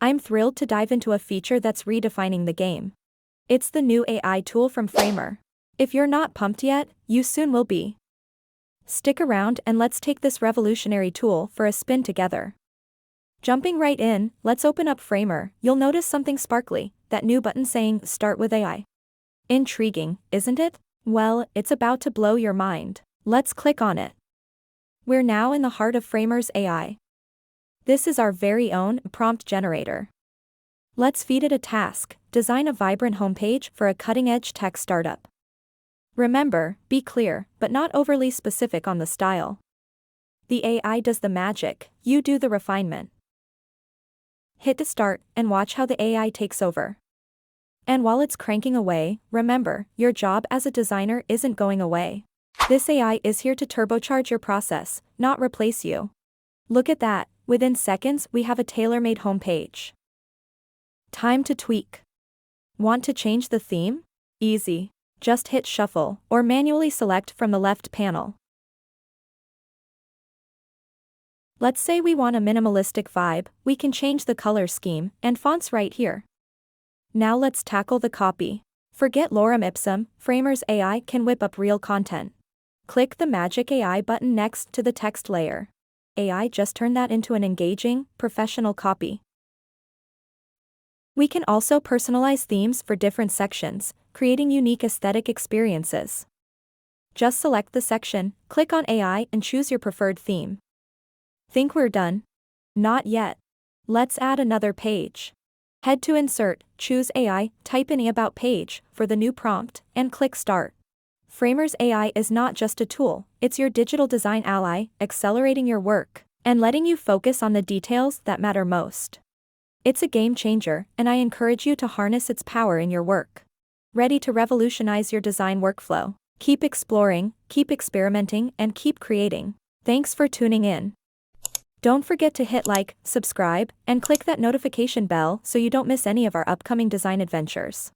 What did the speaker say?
I'm thrilled to dive into a feature that's redefining the game. It's the new AI tool from Framer. If you're not pumped yet, you soon will be. Stick around and let's take this revolutionary tool for a spin together. Jumping right in, let's open up Framer. You'll notice something sparkly, that new button saying Start with AI. Intriguing, isn't it? Well, it's about to blow your mind. Let's click on it. We're now in the heart of Framer's AI. This is our very own prompt generator. Let's feed it a task: design a vibrant homepage for a cutting-edge tech startup. Remember, be clear, but not overly specific on the style. The AI does the magic, you do the refinement. Hit to start, and watch how the AI takes over. And while it's cranking away, remember, your job as a designer isn't going away. This AI is here to turbocharge your process, not replace you. Look at that, within seconds we have a tailor-made homepage. Time to tweak. Want to change the theme? Easy. Just hit shuffle, or manually select from the left panel. Let's say we want a minimalistic vibe, we can change the color scheme and fonts right here. Now let's tackle the copy. Forget lorem ipsum, Framer's AI can whip up real content. Click the magic AI button next to the text layer. AI just turned that into an engaging, professional copy. We can also personalize themes for different sections, creating unique aesthetic experiences. Just select the section, click on AI and choose your preferred theme. Think we're done? Not yet. Let's add another page. Head to Insert, choose AI, type in the About page for the new prompt, and click Start. Framer's AI is not just a tool, it's your digital design ally, accelerating your work and letting you focus on the details that matter most. It's a game changer, and I encourage you to harness its power in your work. Ready to revolutionize your design workflow? Keep exploring, keep experimenting, and keep creating. Thanks for tuning in. Don't forget to hit like, subscribe, and click that notification bell so you don't miss any of our upcoming design adventures.